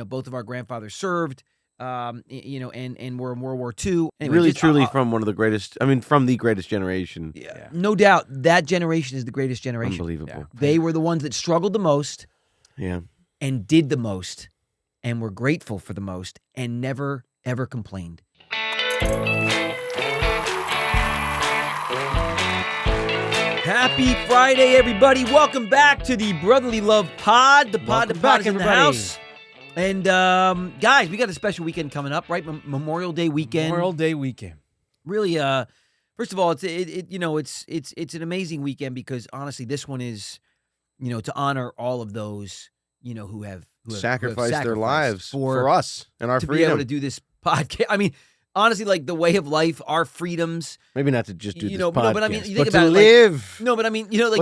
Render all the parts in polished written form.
both of our grandfathers served, and were in World War II. Anyway, really, truly from one of the greatest, from the greatest generation. Yeah. No doubt that generation is the greatest generation. Unbelievable. Yeah. They were the ones that struggled the most and did the most and were grateful for the most and never, ever complained. Happy Friday, everybody. Welcome back to the Brotherly Love Pod. The pod is in the house. And, guys, we got a special weekend coming up, right? Memorial Day weekend. Memorial Day weekend. Really, first of all, it's an amazing weekend because, honestly, this one is, to honor all of those, who have sacrificed their lives for us and our freedom. To be able to do this podcast. Honestly, like the way of life, our freedms. Maybe not to just do this podcast, but you think about to live. You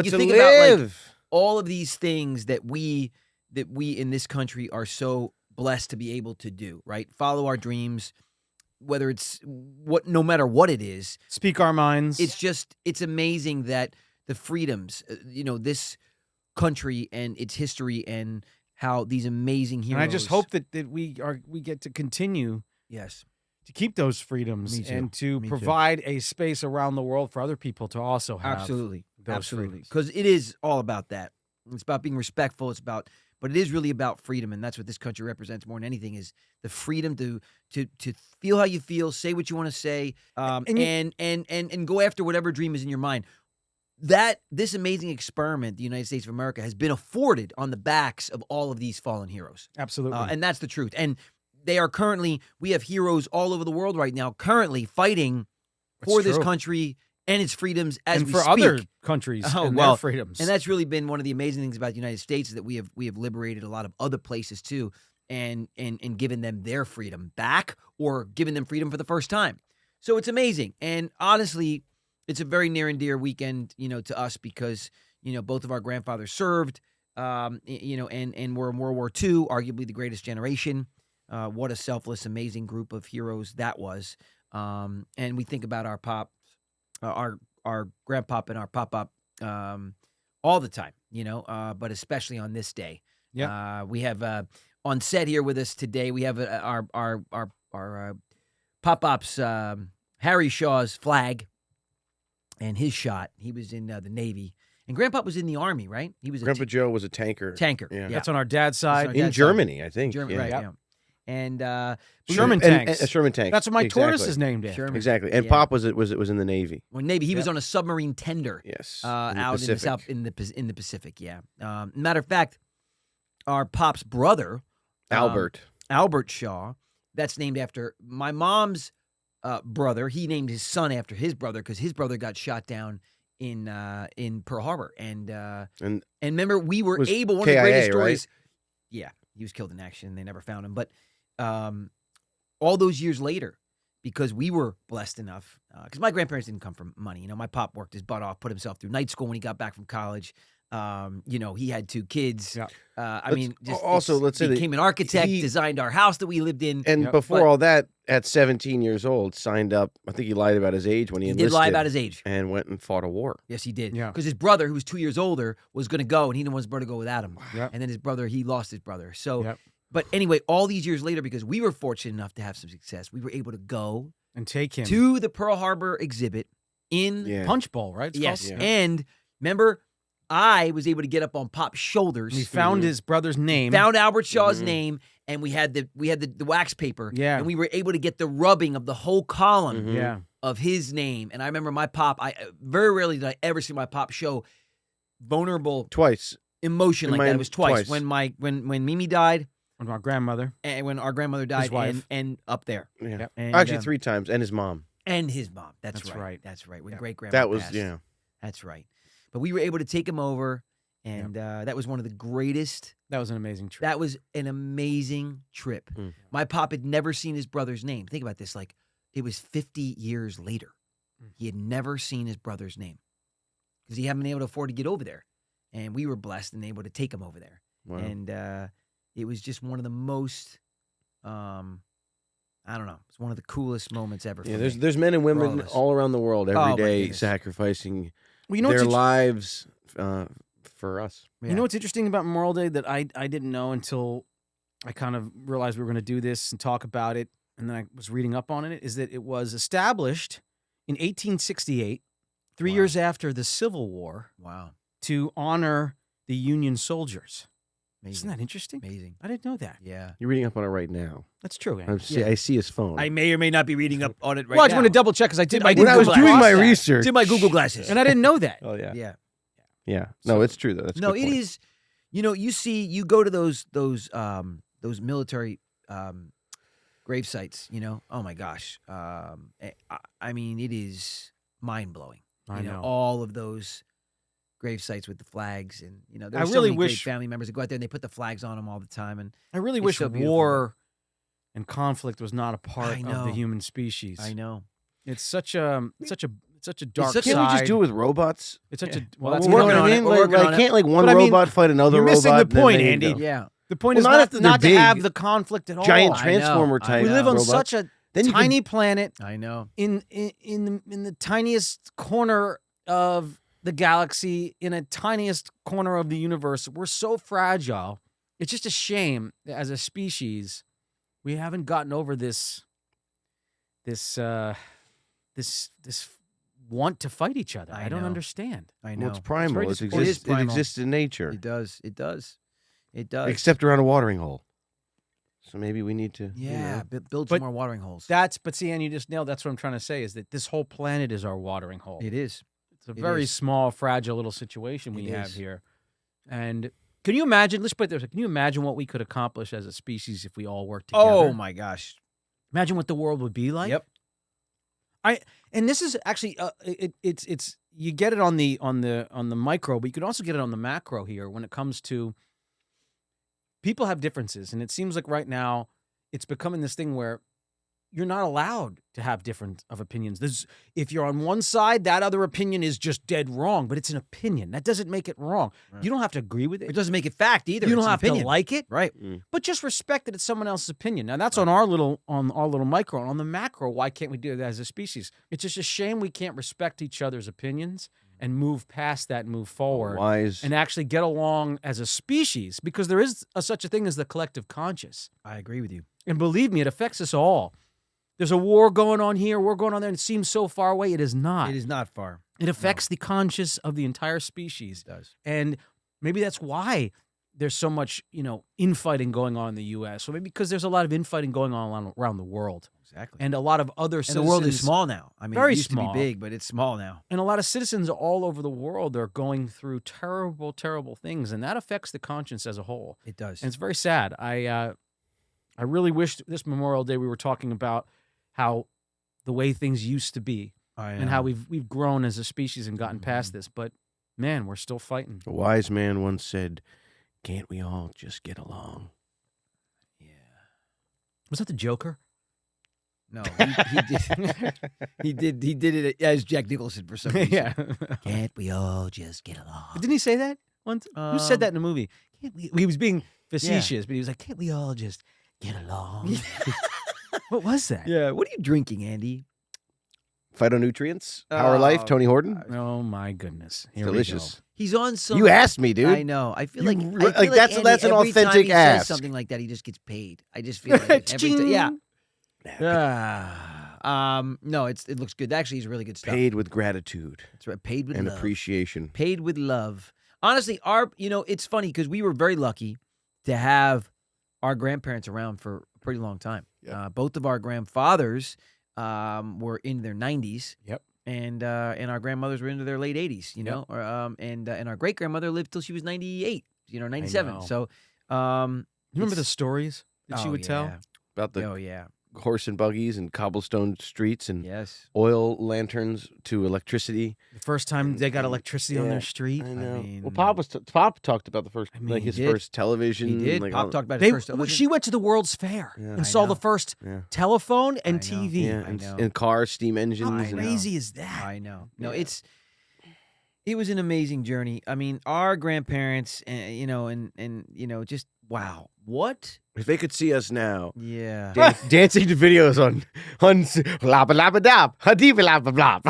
think about like all of these things that we in this country are so blessed to be able to do, right? Follow our dreams, whether it's no matter what it is. Speak our minds. It's amazing that the freedoms, this country and its history and how these amazing heroes. And I just hope that we get to continue. Yes. To keep those freedoms and to provide a space around the world for other people to also have. Absolutely. Freedoms. Because it is all about that. It's about being respectful. But it is really about freedom, and that's what this country represents more than anything is the freedom to feel how you feel, say what you want to say, and go after whatever dream is in your mind. This amazing experiment, the United States of America, has been afforded on the backs of all of these fallen heroes. Absolutely. And that's the truth. And we have heroes all over the world right now currently fighting for this country and its freedoms as we speak. And for other countries and their freedoms. And that's really been one of the amazing things about the United States is that we have liberated a lot of other places too and given them their freedom back or given them freedom for the first time. So it's amazing. And honestly, it's a very near and dear weekend, to us because, both of our grandfathers served, and were in World War II, arguably the greatest generation. What a selfless, amazing group of heroes that was. And we think about our pops, our grandpop and our pop-up all the time, but especially on this day. Yeah. We have on set here with us today, we have our pop-up's Harry Shaw's flag and his shot. He was in the Navy. And Grandpa was in the Army, right? He was Grandpa Joe was a tanker. Yeah. That's on our dad's side. In Germany, I think. Germany, right, yeah. And Sherman tanks. Sherman tanks. That's what my tortoise is named after. Sherman. Exactly. And Pop was in the Navy. Well, Navy. He was on a submarine tender. Yes. Out in the Pacific. Yeah. Matter of fact, our Pop's brother, Albert Shaw, that's named after my mom's brother. He named his son after his brother because his brother got shot down in Pearl Harbor. And remember, we were able. One of the greatest stories. Right? Yeah, he was killed in action. They never found him, but. All those years later, because we were blessed enough, because my grandparents didn't come from money. My pop worked his butt off, put himself through night school when he got back from college. He had 2 kids. Yeah. Let's say became an architect, designed our house that we lived in. And before all that, at 17 years old, signed up. I think he lied about his age when he enlisted. Did lie about his age. And went and fought a war. Yes, he did. Yeah. Because his brother, who was 2 years older, was going to go, and he didn't want his brother to go without him. Yep. And then he lost his brother. So. Yep. But anyway, all these years later, because we were fortunate enough to have some success, we were able to go and take him to the Pearl Harbor exhibit in Punch Bowl, right? Yes. Yeah. And remember, I was able to get up on Pop's shoulders. We found his brother's name. Found Albert Shaw's name, and we had the wax paper. Yeah. And we were able to get the rubbing of the whole column of his name. And I remember my Pop, very rarely did I ever see my Pop show vulnerable emotion like that. It was twice. When Mimi died. When our grandmother. And when our grandmother died. His wife. And up there. Yeah. Yep. And, actually 3 times. And his mom. That's right. That's right. When great-grandma That was, passed. That's right. But we were able to take him over, and that was one of the greatest. That was an amazing trip. That was an amazing trip. Mm. My Pop had never seen his brother's name. Think about this. Like, it was 50 years later. He had never seen his brother's name because he hadn't been able to afford to get over there. And we were blessed and able to take him over there. Wow. And it was just one of the most, I don't know, it's one of the coolest moments ever. Yeah, there's men and women all around the world every day sacrificing their lives for us. Yeah. You know what's interesting about Memorial Day that I didn't know until I kind of realized we were going to do this and talk about it, and then I was reading up on it, is that it was established in 1868, 3 years after the Civil War. Wow. To honor the Union soldiers. Amazing. Isn't that interesting? Amazing. I didn't know that. Yeah. You're reading up on it right now. That's true. I see his phone. I may or may not be reading up on it right now. Well, I just want to double check because I did. When I was doing my research, it's in my Google glasses, and I didn't know that. Oh yeah. Yeah. Yeah. No, it's true though. That's no, it is. You know, you go to those military grave sites. You know, oh my gosh. I mean, it is mind blowing. I know all of those grave sites with the flags, and I really wish great family members that go out there and they put the flags on them all the time. And I really wish war and conflict was not a part of the human species. I know it's such a dark side. Can't we just do it with robots? It's such a that's working on it. Can't like one robot fight another robot? You're missing the point, Andy. Yeah, the point is not to have the conflict at all. Giant transformer type. We live on robots. such a tiny planet. I know. In the tiniest corner of the galaxy, in a tiniest corner of the universe, we're so fragile. It's just a shame that as a species, we haven't gotten over this want to fight each other. I don't understand. I know. Well, it's primal. It exists in nature. It does. It does. It does. Except around a watering hole. So maybe we need to build some more watering holes. But see, Ann, you just nailed. That's what I'm trying to say. Is that this whole planet is our watering hole? It is. It's a very small, fragile little situation we have here. And can you imagine? Let's put it this: can you imagine what we could accomplish as a species if we all worked together? Oh my gosh! Imagine what the world would be like. Yep. And this is actually it's you get it on the micro, but you could also get it on the macro here when it comes to people have differences, and it seems like right now it's becoming this thing where you're not allowed to have different of opinions. If you're on one side, that other opinion is just dead wrong, but it's an opinion. That doesn't make it wrong. Right. You don't have to agree with it. It doesn't make it fact either. You don't have to like it, right? But just respect that it's someone else's opinion. Now that's on our little micro. On the macro, why can't we do that as a species? It's just a shame we can't respect each other's opinions and move past that and move forward and actually get along as a species, because there is such a thing as the collective conscious. I agree with you. And believe me, it affects us all. There's a war going on here, war going on there, and it seems so far away. It is not. It is not far. It affects the conscious of the entire species. It does. And maybe that's why there's so much, infighting going on in the U.S. Or maybe because there's a lot of infighting going on around the world. Exactly. And a lot of other citizens. And the world is small now. I mean, very it used small. to be big, but it's small now. And a lot of citizens all over the world are going through terrible, terrible things, and that affects the conscience as a whole. It does. And it's very sad. I really wish this Memorial Day we were talking about how the way things used to be and how we've grown as a species and gotten past this. But, man, we're still fighting. A wise man once said, "Can't we all just get along?" Yeah. Was that the Joker? No, he did. He did it as Jack Nicholson for some reason. Yeah. Can't we all just get along? But didn't he say that once? Who said that in a movie? Can't we? He was being facetious, but he was like, "Can't we all just get along?" What was that? Yeah. What are you drinking, Andy? Phytonutrients, Power Life, Tony Horton. Oh my goodness, Delicious. He's on some. You asked me, dude. I know. I feel like that's Andy, an every authentic time he ask. says something like that, he just gets paid. I just feel like every time. Yeah. No, it looks good. Actually, it's really good stuff. Paid with gratitude. That's right. Paid with and love. Appreciation. Paid with love. Honestly, it's funny because we were very lucky to have our grandparents around for a pretty long time. Yep. Both of our grandfathers were in their 90s. Yep. And our grandmothers were into their late 80s, Yep. And our great grandmother lived till she was 98, 97. So, you remember the stories that she would tell about the horse and buggies and cobblestone streets and oil lanterns to electricity. The first time they got electricity on their street. I know. Pop talked about the first, his first television. He did. Pop talked about his first television. She went to the World's Fair and saw the first telephone and TV. Yeah, and cars, steam engines. How crazy is that? I know. No, it was an amazing journey. I mean, our grandparents, and just wow, what If they could see us now, Yeah. dancing to videos on labba labba dab, hadiba labba blab.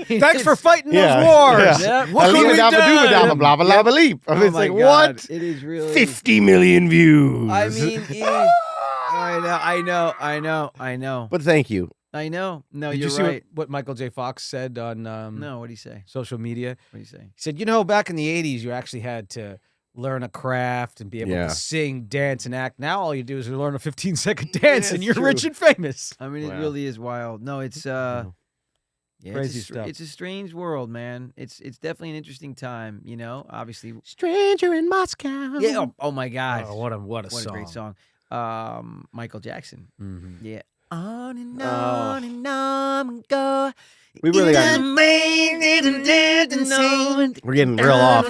Thanks for fighting Yeah, those wars. yeah. What can we Dabba dooba dabba do? blabba labba leap. I mean, it's my like, God. what? It is really 50 million views. I mean, it is, I know. But thank you. I know. No, Did you're you see right. what Michael J. Fox said on No, what do you say? social media? What do you say? He said, back in the 80s, you actually had to learn a craft and be able to sing, dance, and act. Now all you do is learn a 15-second dance, and you're rich and famous. I mean, Wow. it really is wild. No, it's yeah, Crazy stuff. It's a strange world, man. It's definitely an interesting time. Obviously. Stranger in Moscow. Yeah. Oh my gosh. Oh, what a What song. a great song. Michael Jackson. Mm-hmm. Yeah. On and on and on and go. We really got. got. We're getting real off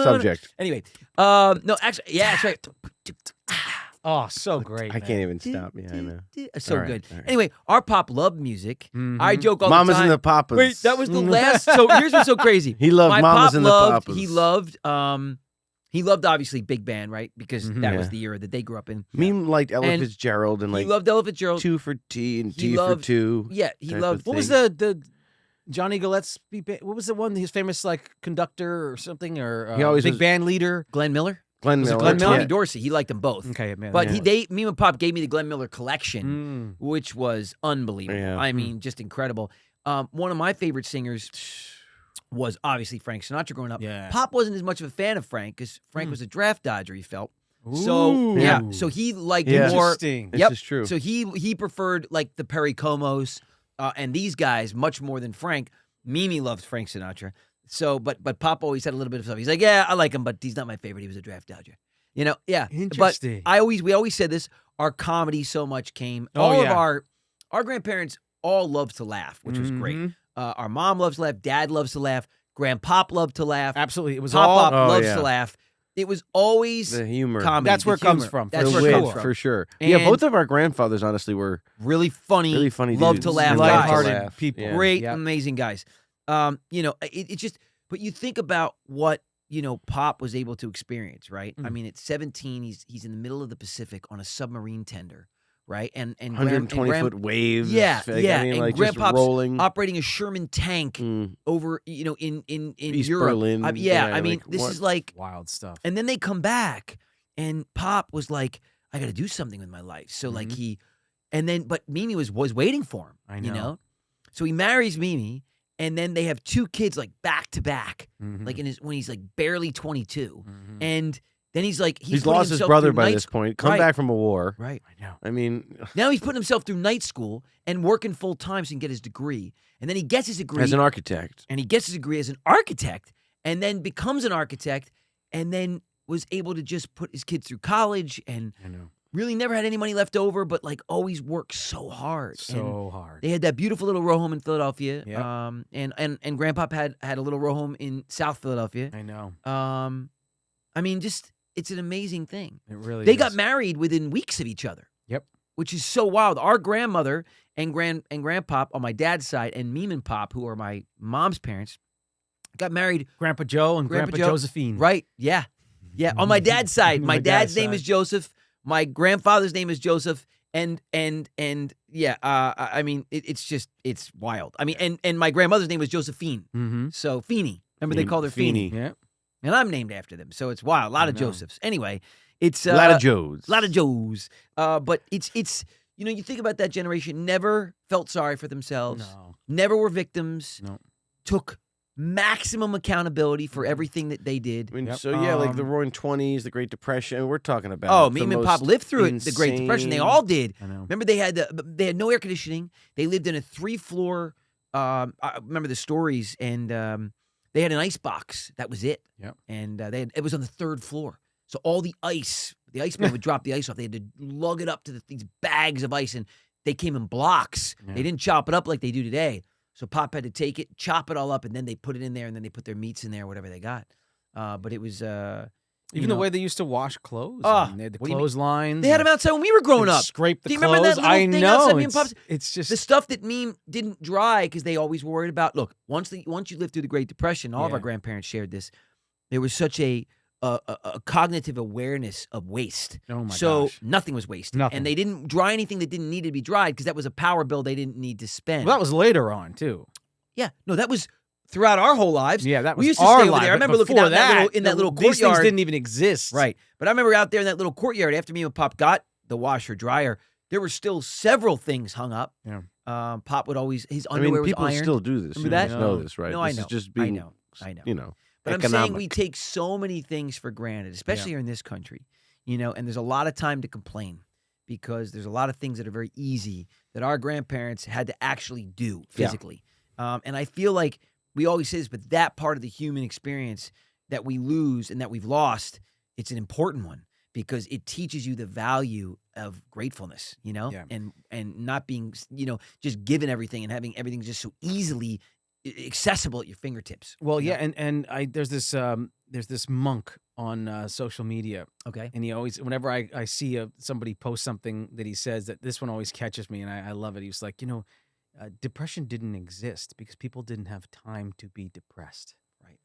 subject. Anyway, no, actually, yeah, that's right. Oh, so great. I can't even stop. Yeah, I know. So All right, good. all right. Anyway, our pop loved music. Mhm. I joke all Mamas the time. and the Papas. Wait, that was the last. So here's what's so crazy. He loved My Mamas pop and the loved. Papas. He loved obviously big band, right? Because Mhm. that was Yeah. the era that they grew up in. Meme liked Ella And Fitzgerald and He like loved Ella Fitzgerald. 2 for T and He T for loved- 2. Yeah, he type loved. of What was thing. the Johnny Gillespie? What was the one? His famous like conductor or something, or He always big was- band leader. Glenn Miller? Glenn Was it Miller. Glenn Or Miller? Tommy Dorsey. He liked them both. Okay, man. But yeah. me and Pop gave me the Glenn Miller collection, which was unbelievable. Yeah. I mean, just incredible. One of my favorite singers was obviously Frank Sinatra growing up. Yeah. Pop wasn't as much of a fan of Frank because Frank was a draft dodger, he felt. So, yeah. Ooh. So he liked Yeah. more. Interesting. This Yep. is true. So he preferred like the Perry Comos and these guys much more than Frank. Mimi loved Frank Sinatra. So, but Pop always had a little bit of stuff. He's like, yeah, I like him, but he's not my favorite. He was a draft dodger. Yeah. Interesting. But we always said this. Our comedy so much came. Oh, All yeah. of our grandparents all loved to laugh, which was great. Mhm. Our mom loves to laugh. Dad loves to laugh. Grandpop loved to laugh. Absolutely. It was Pop all. loves yeah. to laugh. It was always The humor. comedy. That's where the it comes humor. from, That's for where it sure. comes from. For sure. Yeah, And- both of our grandfathers, honestly, were Really funny. Love dudes. to laugh. Love to guys. Lighthearted laugh. people. Yeah. Great, Yep. amazing guys. It just, but you think about what, Pop was able to experience, right? I mean, at 17, he's in the middle of the Pacific on a submarine tender, right? And 120-foot waves. Yeah, Like, yeah. I mean, And like just Grandpop's rolling. operating a Sherman tank over, in East Europe. Berlin. I mean, like, this what? is like, Wild stuff. and then they come back, and Pop was like, I got to do something with my life. So like but Mimi was waiting for him. I You know. know, so he marries Mimi, and then they have 2 kids like back to back, Mhm. like when he's like barely 22, Mhm. and then he's like He's putting lost his himself brother through by night this sc- point. Come Right. back from a war. Right I know. I mean, now he's putting himself through night school and working full time so he can get his degree, and then he gets his degree as an architect. and he gets his degree as an architect, and then becomes an architect, and then was able to just put his kids through college and I know. really never had any money left over, but like always worked so hard. And So hard. they had that beautiful little row home in Philadelphia. Yep. And Grandpop had a little row home in South Philadelphia. I know. I mean, just it's an amazing thing. It really They is. got married within weeks of each other. Yep. Which is so wild. Our grandmother and Grandpop on my dad's side and Meme and Pop, who are my mom's parents, got married. Grandpa Joe and Grandpa Grandpa Joe. Josephine. Right? Yeah. Yeah. On my dad's side, my My dad's dad's name is side. Joseph. My grandfather's name is Joseph. And yeah, I mean, it's wild. I mean, and my grandmother's name was Josephine. Mm-hmm. So Feeny. Remember they called her Feeny. Yeah. And I'm named after them. So it's wild. A lot of know. Josephs. Anyway, it's A lot of Joes. a lot of Joes. But it's you think about that generation, never felt sorry for themselves, No. never were victims, No. took maximum accountability for everything that they did. I mean, Yep. so yeah, like the Um, Roaring '20s, the Great Depression. We're talking about. Oh, the Meme and most Pop lived through it, the Great Depression. They insane- all did. I know. Remember, they had no air conditioning. They lived in a 3-floor. I remember the stories, and they had an ice box. That was it. Yep. And it was on the 3rd floor. So all the iceman would drop the ice off. They had to lug it up to these bags of ice, and they came in blocks. Yeah. They didn't chop it up like they do today. So Pop had to take it, chop it all up, and then they put it in there, and then they put their meats in there, whatever they got. But it was Even the way they used to wash clothes. Oh, I mean, they had the what do you mean? clotheslines. they had them and outside when we were growing they'd up. Scrape the Do you remember that clothes. little I thing know. outside me and Pop's? It's just The stuff that Meme didn't dry because they always were worried about. Look, once you lived through the Great Depression, all of our Yeah. grandparents shared this. There was such a a cognitive awareness of waste. Oh my so gosh. nothing was wasted. Nothing. And they didn't dry anything that didn't need to be dried because that was a power bill they didn't need to spend. Well, that was later on too. Yeah. No, that was throughout our whole lives. Yeah, that was we used to our stay over life, there. I but remember looking before out in that little these things courtyard. didn't even exist. Right. But I remember out there in that little courtyard after me and Pop got the washer dryer, there were still several things hung up. Yeah. Pop would always, his underwear people was ironed. still do this. Remember You that? guys know this, right? No, This I know. is just being, I know. you know, But I'm economic. saying we take so many things for granted, especially here in this country, and there's a lot of time to complain because there's a lot of things that are very easy that our grandparents had to actually do physically. And I feel like we always say this, but that part of the human experience that we lose and that we've lost, it's an important one because it teaches you the value of gratefulness, and not being, just given everything and having everything just so easily accessible at your fingertips. Well, yeah, and there's this monk on social media. Okay. And he always, whenever I see somebody post something that he says, that this one always catches me, and I love it. He was like, depression didn't exist because people didn't have time to be depressed. Right.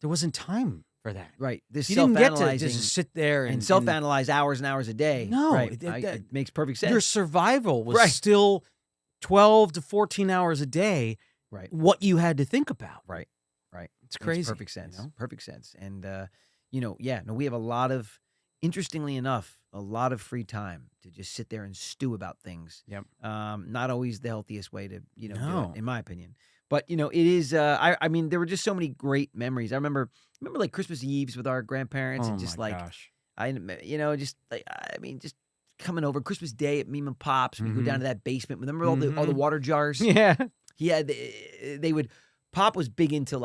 There wasn't time for that. Right. This You didn't get to self-analyzing just sit there and self-analyze hours and hours a day. No, Right. that- It makes perfect sense. Your survival was Right. still 12 to 14 hours a day. Right. What you had to think about. Right. It's crazy. Makes perfect sense. Perfect sense. And we have interestingly enough, a lot of free time to just sit there and stew about things. Yep. Not always the healthiest way to, do No. it, in my opinion. But it is. I mean, there were just so many great memories. I remember like Christmas Eves with our grandparents, Oh and just my like gosh. just coming over Christmas Day at Meme and Pops. We go down to that basement. Remember all the Mhm. water jars? Yeah. They would. Pop was big into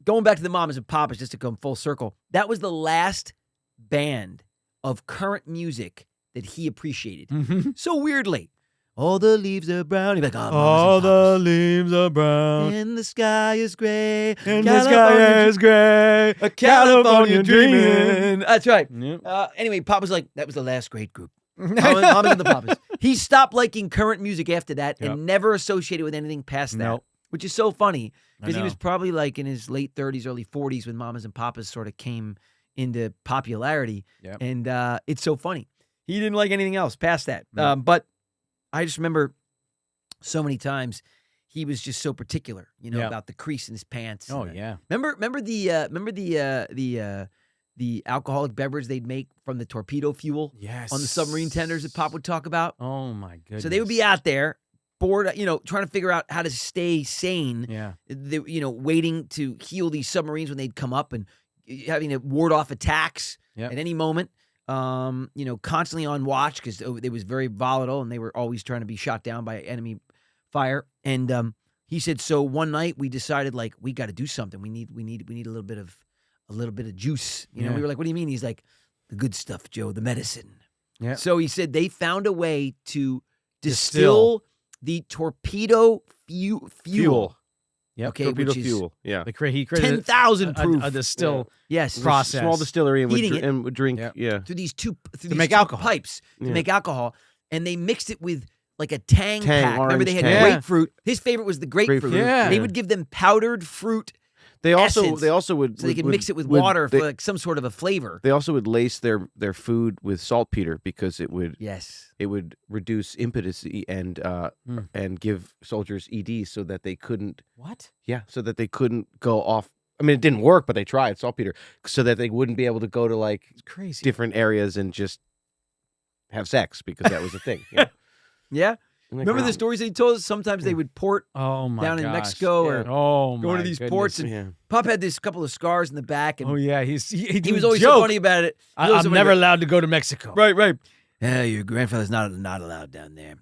going back to the Mamas and Papas just to come full circle. That was the last band of current music that he appreciated. Mhm. So weirdly, all the leaves are brown. He'd be like, oh, All Mamas and the Papas. leaves are brown. And the sky is gray. And the sky is gray. a California dreaming. dreaming. That's right. Yep. Anyway, Pop was like, that was the last great group. Mamas and the Papas. He stopped liking current music after that Yep. and never associated with anything past that. Nope. Which is so funny because he know. was probably like in his late 30s, early 40s when Mamas and Papas sort of came into popularity. Yep. And it's so funny. He didn't like anything else past that. No. But I just remember so many times he was just so particular, Yeah. about the crease in his pants. Oh and yeah. Remember the alcoholic beverage they'd make from the torpedo fuel Yes. on the submarine tenders that Pop would talk about? Oh my goodness. So they would be out there bored, trying to figure out how to stay sane. Yeah. Waiting to heal these submarines when they'd come up and having to ward off attacks Yep. at any moment. Constantly on watch because it was very volatile and they were always trying to be shot down by enemy fire. And he said, so one night we decided we got to do something. We need a little bit of juice. Yeah. We were like, what do you mean? He's like, the good stuff, Joe, the medicine. Yeah. So he said they found a way to distill the torpedo fuel. Yep. Okay, Torpedo which is fuel. Yeah. He created 10,000 proof. a distill Yes, process. Small distillery and Heating it. would drink. Yep. Yeah. through these two make alcohol. pipes to Yeah. make alcohol, and they mixed it with like a Tang pack. Remember orange they had Tang. grapefruit. His favorite was the grapefruit. Grapefruit, Yeah. They would give them powdered fruit They also essence, would so they could would- mix it with would- water they, for some sort of a flavor. They also would lace their food with saltpeter because it would Yes. reduce impotency and give soldiers ED so that they couldn't What? so that they couldn't go off. I mean, it didn't work, but they tried saltpeter so that they wouldn't be able to go to It's crazy. different areas and just have sex because that was a thing. Yeah. Yeah. Isn't that Remember the crazy? stories that he told us? Sometimes they would port Oh my down in gosh. Mexico or Oh my go to these goodness. ports and Yeah. Pop had this couple of scars in the back and Oh yeah, he he was always so funny about it. He was always I'm so funny never about- allowed to go to Mexico. Right. Yeah, your grandfather's not allowed down there.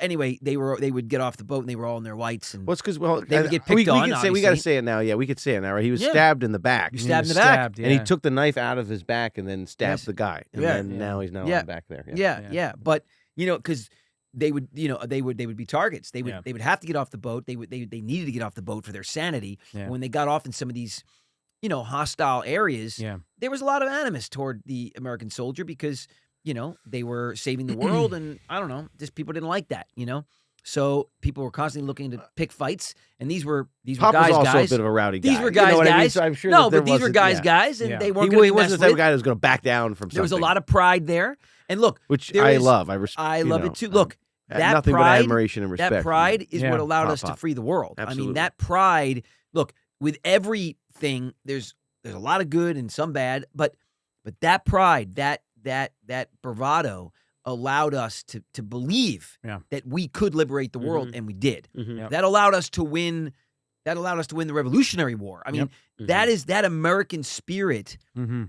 Anyway, they would get off the boat and they were all in their whites and Well, it's because They would get we picked on, could say we got to obviously. say it now. Yeah, we could say it now. Right? He was Yeah. stabbed in the back. You He stabbed in was the back. stabbed, And he yeah. took the knife out of his back and then stabbed Yes. the guy. And Yeah. then now he's not Yeah. allowed back there. Yeah. But because they would be targets. They would Yeah. they would have to get off the boat. They needed to get off the boat for their sanity. Yeah. And when they got off in some of these hostile areas, Yeah. there was a lot of animus toward the American soldier because they were saving the world and I don't know, just people didn't like that. So people were constantly looking to pick fights, and these were Pop guys, was also guys. a bit of a rowdy guy. These were guys, you know what guys. I mean? So I'm sure no, that there but these were wasn't- guys, yeah. guys, and Yeah. they weren't He going to be wasn't messed the type with. of guy who was going to back down from something. There was a lot of pride there, and look, which there I is- love. I love it too. Look, I had that nothing pride, but admiration and respect. that pride is Yeah. what allowed Pop, us to Pop. free the world. I Absolutely. mean, that pride. Look, with everything, there's a lot of good and some bad, but that pride, that bravado, allowed us to believe that we could liberate the world, and we did. Mhm. That allowed us to win. That allowed us to win the Revolutionary War. I mean, that American spirit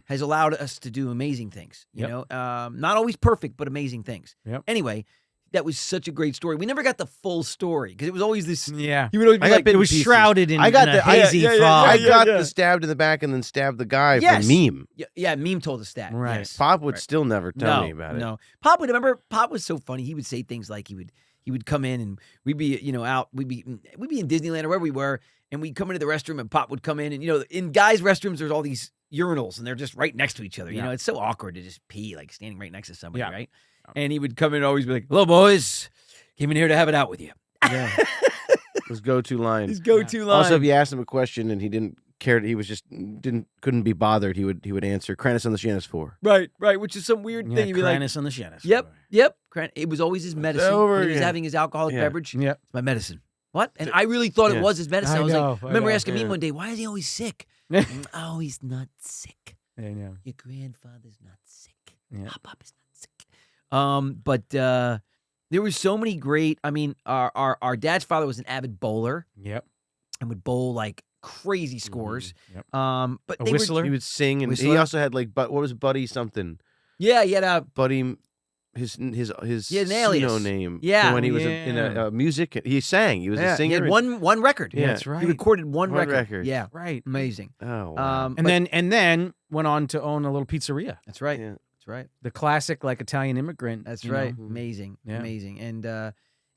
has allowed us to do amazing things. You know, not always perfect, but amazing things. Anyway, that was such a great story. We never got the full story because it was always this. Yeah, he would always be like, it was shrouded in, a hazy fog. I got the stabbed in the back and then stabbed the guy for meme. Yeah, meme told us that. Right. Yes. Pop would still never tell me about it. No, Pop would remember. Pop was so funny. He would say things like he would come in and we'd be out. We'd be in Disneyland or wherever we were, and we'd come into the restroom and Pop would come in, and in guys' restrooms there's all these urinals and they're just right next to each other. You know, it's so awkward to just pee like standing right next to somebody, right? And he would come in and always be like, "Hello, boys. Came in here to have it out with you." Yeah. His go-to line. His go-to line. Also, if you asked him a question and he didn't care, he was just couldn't be bothered. He would answer Cranus on the Shannis 4. Right, which is some weird thing. You'd be like, Cranus on the Shannis. Yep. It was always his medicine. over, When he was yeah. having his alcoholic beverage. Yep. It's my medicine. What? And I really thought it was his medicine. I was like, I remember asking me one day, why is he always sick? Oh, he's not sick. I know. Your grandfather's not sick. Yeah. Pop is not sick. But there were so many great. I mean, our dad's father was an avid bowler. Yep. And would bowl like crazy scores. Yep. But A they whistler? He would sing, and he Whistler? also had what was Buddy something? Yeah, he had a Buddy, his He had an alias. name. Yeah. So when he was in a music, he sang. He was a he singer. had one record. Yeah, that's right. He recorded one One record. record. Yeah, Right. amazing. Oh, wow. And then went on to own a little pizzeria. That's right. Yeah. That's right. The classic Italian immigrant. That's you know. right. Amazing. Yeah. Amazing.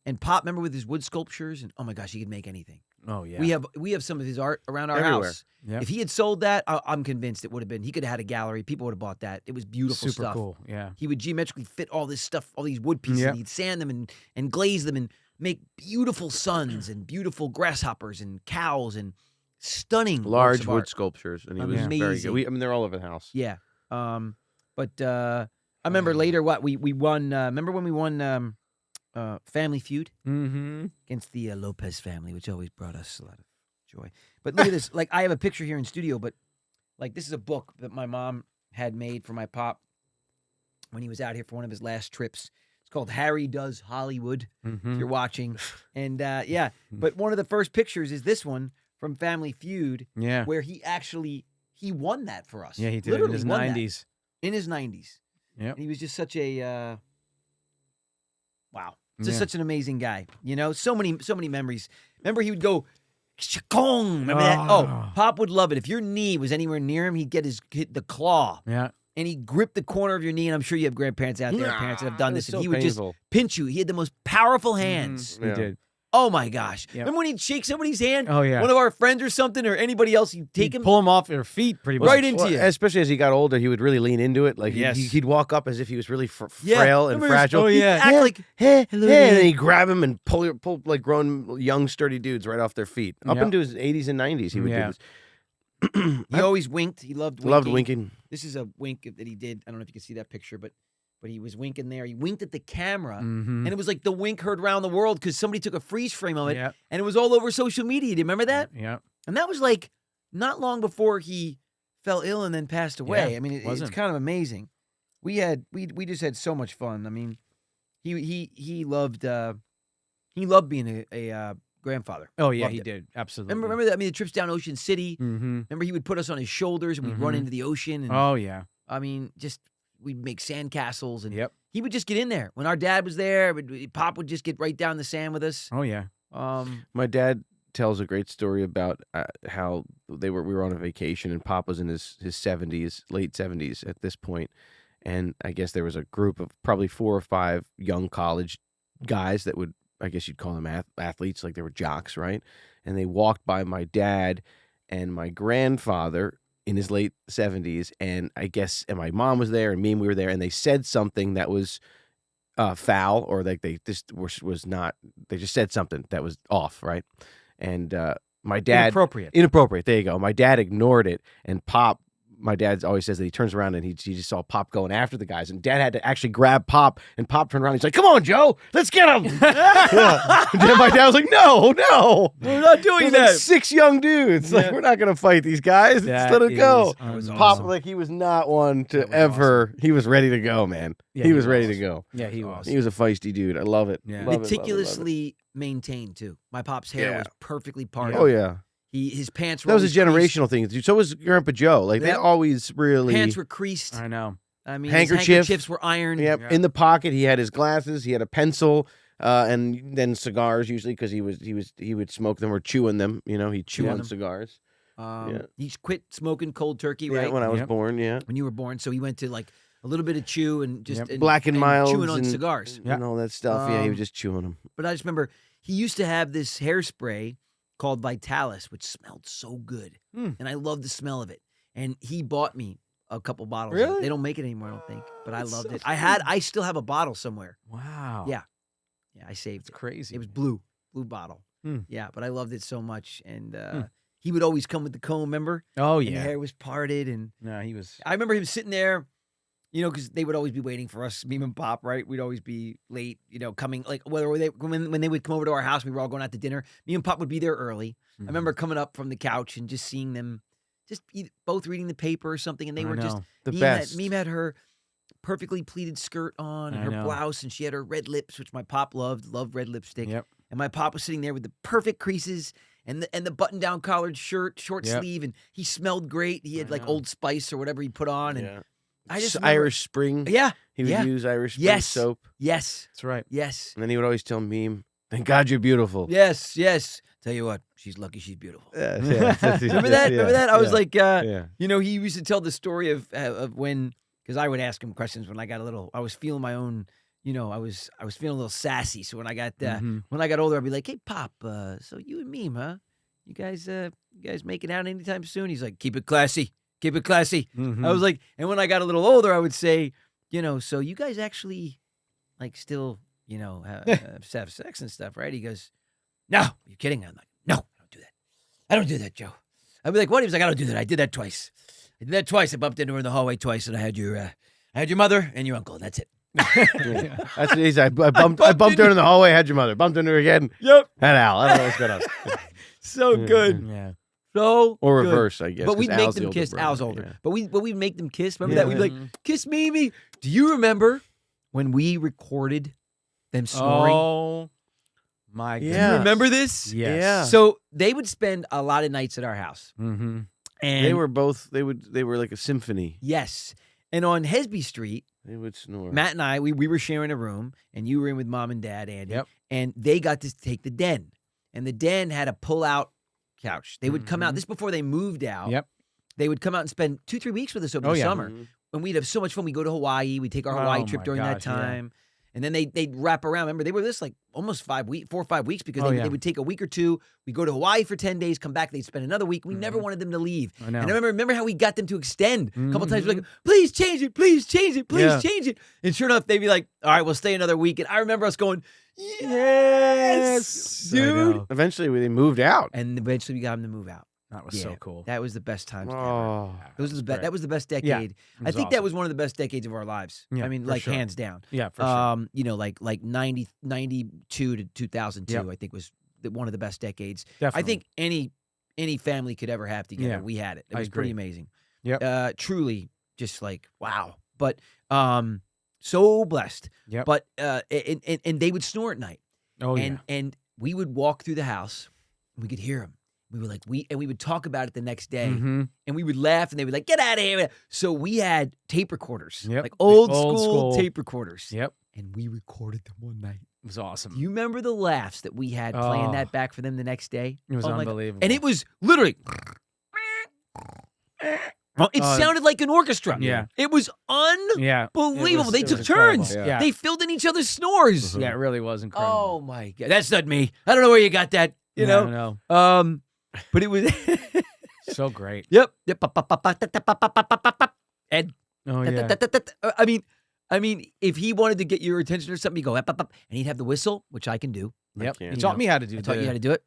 And Pop, remember with his wood sculptures, and oh my gosh, he could make anything. Oh yeah. We have some of his art around our Everywhere. house. Yep. If he had sold that, I'm convinced it would have been. He could have had a gallery. People would have bought that. It was beautiful Super stuff. cool. Yeah. He would geometrically fit all this stuff, all these wood pieces. Yep. And he'd sand them and glaze them and make beautiful suns and beautiful grasshoppers and cows and stunning works Large of wood art. sculptures, and he was very Amazing. good. They're all over the house. Yeah. But I remember later we won. Remember when we won Family Feud Mm-hmm. against the Lopez family, which always brought us a lot of joy. But look at this. Like, I have a picture here in studio, but like, this is a book that my mom had made for my pop when he was out here for one of his last trips. It's called Harry Does Hollywood, if you're watching. And but one of the first pictures is this one from Family Feud, Yeah. where he won that for us. Yeah, he did it in Literally his won that. 90s. In his 90s. Yep. And he was just such a wow. Just Yeah. such an amazing guy. You know, so many memories. Remember he would go Chakong. Remember that? Oh, Oh. Pop would love it. If your knee was anywhere near him, he'd hit the claw. Yeah. And he'd grip the corner of your knee. And I'm sure you have grandparents out there, parents that have done It this. was And so he would painful. just pinch you. He had the most powerful hands. He did. Oh my gosh. Yep. Remember when he'd shake somebody's hand? Oh, yeah. One of our friends or something, or anybody else, he'd take him Pull him off their feet pretty much. right into you. Especially as he got older, he would really lean into it. Like Yes. he'd walk up as if he was really Yeah. frail and Remember his- fragile. oh, yeah. He'd act like, Hey, Hello, hey, and man. then he'd grab him and pull like grown, young, sturdy dudes right off their feet. Up Yep. into his 80s and 90s, he would Yeah. do this. he always winked. He loved winking. Loved winking. This is a wink that he did. I don't know if you can see that picture, but he was winking there. He winked at the camera, Mm-hmm. and it was like the wink heard around the world because somebody took a freeze frame of it, Yep. and it was all over social media. Do you remember that? Yeah. And that was like not long before he fell ill and then passed away. Yeah, I mean, it's wasn't. kind of amazing. We just had so much fun. I mean, he loved being a grandfather. Oh, yeah, Loved he it. did. Absolutely. Remember that? I mean, the trips down Ocean City. Mm-hmm. Remember he would put us on his shoulders and we'd run Mhm. into the ocean. And Oh, yeah. I mean, just we'd make sandcastles and Yep. he would just get in there. When our dad was there, Pop would just get right down the sand with us. Oh, yeah. My dad tells a great story about how we were on a vacation and Pop was in his 70s, late 70s at this point, and I guess there was a group of probably 4 or 5 young college guys that would, I guess you'd call them athletes, like they were jocks, right? And they walked by my dad and my grandfather in his late 70s, and my mom was there and we were there, and they said something that was foul, or like they just was not. They just said something that was off, right? And my dad Inappropriate. inappropriate. There you go. My dad ignored it, and Pop. My dad always says that he turns around and he just saw Pop going after the guys, and Dad had to actually grab Pop, and Pop turned around. He's like, "Come on, Joe, let's get him!" Yeah. And then my dad was like, "No, no, We're not doing there's like that. 6 young dudes. Like, we're not gonna fight these guys. That Just let it go." is awesome. Pop, like, he was not one to That was ever. He was ready to go, man. Yeah, he was ready to go. Yeah, he was. He was a feisty dude. I love it. Yeah. Love it, love it, love it. Meticulously maintained too. My pop's hair Yeah. was perfectly parted. Oh yeah, His pants were that was a always creased. generational thing. Dude, so was Grandpa Joe. Like they Yep. always really. Pants were creased. I know. I mean, Handkerchief. his handkerchiefs were ironed. Yep. Yeah. In the pocket, he had his glasses. He had a pencil, and then cigars usually because he would smoke them or chewing them. You know, he'd chew Chew on them. cigars. Yeah. He quit smoking cold turkey, Yeah, right? when I was Yep. born. Yeah. When you were born. So he went to like a little bit of chew and just Yep. Black and Milds chewing on and- cigars. Yeah. And all that stuff. Yeah, he was Um, just chewing them. But I just remember he used to have this hairspray called Vitalis, which smelled so good. Hmm. And I loved the smell of it. And he bought me a couple bottles. of it. Really? They don't make it anymore, I don't think. But I That's loved so it. I still have a bottle somewhere. Wow. Yeah. Yeah, I saved It's it. crazy. It was blue bottle. Hmm. Yeah, but I loved it so much. And he would always come with the comb, remember? Oh And the yeah. hair was parted. And No, he was. I remember him sitting there, you know, because they would always be waiting for us, me and Pop, right? We'd always be late, you know, coming, like, whether they when they would come over to our house, we were all going out to dinner. Me and Pop would be there early. Mm-hmm. I remember coming up from the couch and just seeing them just both reading the paper or something. And they were just, The Meme best. Had her perfectly pleated skirt on and I her know. blouse, and she had her red lips, which my Pop loved red lipstick. Yep. And my Pop was sitting there with the perfect creases and the button-down collared shirt, short Yep. sleeve, and he smelled great. He had I like know. Old Spice or whatever he put on. And Yeah. I just remember- Irish Spring. yeah, He would yeah. use Irish Spring Yes. soap. yes, That's right. yes, And then he would always tell Meme, "Thank God you're beautiful." yes, yes. Tell you what, she's lucky she's beautiful. Yeah, Remember that? Remember that? I was like, yeah. you know, he used to tell the story of when, because I would ask him questions when I got I was feeling my own, you know, I was feeling a little sassy. So when I got Mhm. when I got older, I'd be like, hey Pop, so you and Meme, huh? You guys making out anytime soon? He's like, keep it classy, keep it classy. Mhm. I was like, and when I got a little older, I would say, you know, so you guys actually like still, you know, have sex and stuff, right? He goes, no, you kidding? I'm like, no, I don't do that. I don't do that, Joe. I'd be like, what? He was like, I don't do that. I did that twice. I did that twice. I bumped into her in the hallway twice, and I had your mother and your uncle, and that's it. Yeah. That's what he said. I bumped her in the hallway. Had your mother. Bumped into her again. Yep. Had Al. I don't know what's going on. So good. Yeah. So Or good. reverse, I guess. But we'd 'cause make Al's the them older kiss. brother, Al's older. yeah. But we'd make them kiss. Remember Yeah. that? We'd be like, kiss Mimi. Do you remember when we recorded them snoring? Oh my Yeah. Do God. you remember this? Yes. Yeah. So they would spend a lot of nights at our house. Mm-hmm. And They were like a symphony. yes. And on Hesby Street, They would snore. Matt and I, we were sharing a room, and you were in with Mom and Dad, Andy. Yep. And they got to take the den. And the den had a pull-out couch. They would come out, Mhm. this before they moved out. Yep. They would come out and spend 2-3 weeks with us over Oh, the yeah. summer. Mhm. And we'd have so much fun. We'd go to Hawaii. We'd take our Hawaii Oh, trip my during that gosh, yeah. time. And then they'd wrap around. Remember, they were this like almost 4 or 5 weeks because Oh, they yeah. would take a week or two. We'd go to Hawaii for 10 days, come back, they'd spend another week. We never Mhm. wanted them to leave. I know. And I remember how we got them to extend a couple times. We're like, Mhm. please change it, please change it, please Yeah. change it. And sure enough, they'd be like, all right, we'll stay another week. And I remember us going, yes, I dude. know. Eventually, they moved out. And eventually we got them to move out. That was so Yeah. cool. That was the best times ever. Oh, Those are the great. that was the best decade. Yeah, I was think that awesome. was one of the best decades of our lives. Yeah, I mean, for like sure. hands down. Yeah, for sure. You know, like 92 to 2002, Yep. I think was one of the best decades. Definitely. I think any family could ever have together. Yeah, We had it. It I was pretty agree. amazing. Yep. Truly just like wow. But so blessed. Yep. But and they would snore at night. Oh and we would walk through the house and we could hear them. We were like we would talk about it the next day. Mm-hmm. And we would laugh, and they would like, get out of here. So we had tape recorders, Yep. like The old old school school. tape recorders. Yep. And we recorded them one night. It was awesome. Do you remember the laughs that we had playing Oh. that back for them the next day? It was Oh my God. unbelievable. And it was literally, it Oh. sounded like an orchestra. Yeah. It was yeah. unbelievable. They it took was incredible. turns. Yeah. They filled in each other's snores. Yeah, it really was incredible. Oh my God. That's not me. I don't know where you got that, you I know? know. But it was, So great. yep. And Oh yeah. I mean, I mean, if he wanted to get your attention or something, you go up, up, up, and he'd have the whistle, which I can do. Yep. can't. You You taught know, me how to do I taught you the- how to do it.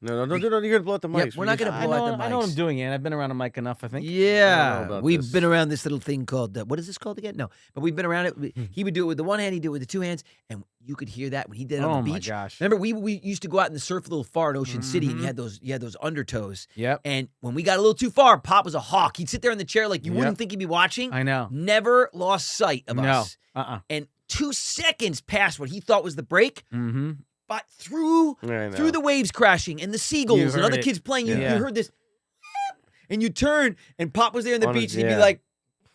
No, you're gonna blow out the mics. we're not gonna I blow out know, the I know what I'm mics. doing, and I've been around a mic enough, I think. Yeah, about we've this. been around this little thing called what is this called again? No, but we've been around it. He would do it with the one hand, he'd do it with the two hands, and you could hear that when he did it Oh on the my beach. gosh. Remember, we used to go out and surf a little far in Ocean City, and Mhm. you had those undertows. Yep. And when we got a little too far, Pop was a hawk. He'd sit there in the chair like you Yep. wouldn't think he'd be watching. I know. Never lost sight of No. us. Uh-uh. And 2 seconds past what he thought was the break, Mm-hmm. but through I know. through the waves crashing and the seagulls and heard other it. kids playing, you Yeah. heard this, and you turn, and Pop was there on the On beach, his- and he'd yeah. be like,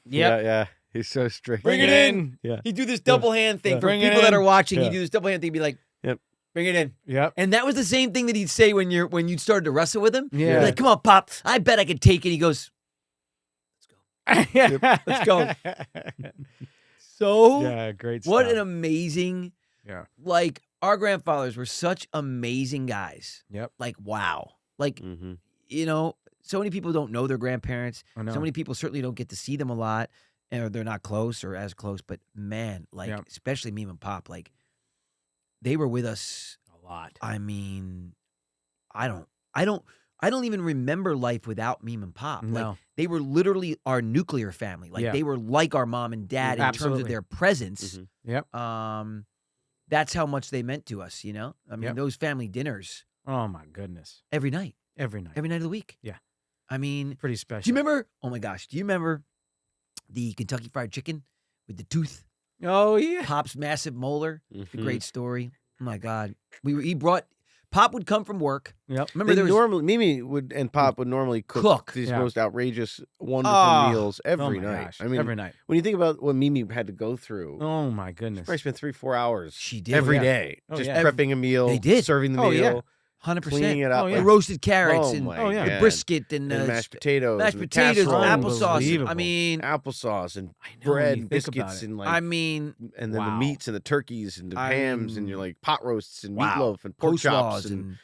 Yeah. He's so strict. Bring it in. Yeah. he'd do this double hand thing. Yeah. For Bring it people that in. are watching, Yeah. he'd do this double hand thing, he'd be like, Yep. bring it in. Yep. And that was the same thing that he'd say when you started to wrestle with him. Yeah. He'd be like, come on, Pop, I bet I could take it. He goes, Let's go. so Yeah, great what stuff. an amazing, Yeah. like, our grandfathers were such amazing guys. Yep. Like, wow. Like, Mm-hmm. you know, so many people don't know their grandparents. I know. So many people certainly don't get to see them a lot, or they're not close or as close. But man, like, Yeah. especially Meme and Pop, like, they were with us. A lot. I mean, I don't even remember life without Meme and Pop. Like, No. they were literally our nuclear family. Like, Yeah. they were like our mom and dad in terms Absolutely. of their presence. Mhm. Yep. That's how much they meant to us. You know, I mean, Yep. those family dinners Oh my goodness. every night Every night. of the week. Yeah. I mean, Pretty special. do you remember? Oh my gosh, do you remember the Kentucky Fried Chicken with the tooth? Oh yeah. Pop's massive molar. It's a Mhm. great story. Oh my God, Pop would come from work. Yep. Remember They there was normally Mimi would and Pop would normally cook these Yeah. most outrageous, wonderful Oh. meals Oh every my night. gosh. I mean, every night. when you think about what Mimi had to go through, Oh my goodness. probably spent 3-4 hours she did every yeah. day Oh, just yeah. prepping a meal. They did. Serving the Oh, meal, yeah. 100%. cleaning it up, Oh, The yeah. roasted carrots Oh and my Oh, yeah. the God. brisket and, and mashed potatoes, mashed and potatoes and casseroles, applesauce. I Unbelievable. mean, applesauce, and I know when bread, you and think about biscuits, it. and I mean, and then Wow. the meats and the turkeys and the I hams and mean, you're like pot roasts and wow. meatloaf and pork chops coleslaws and and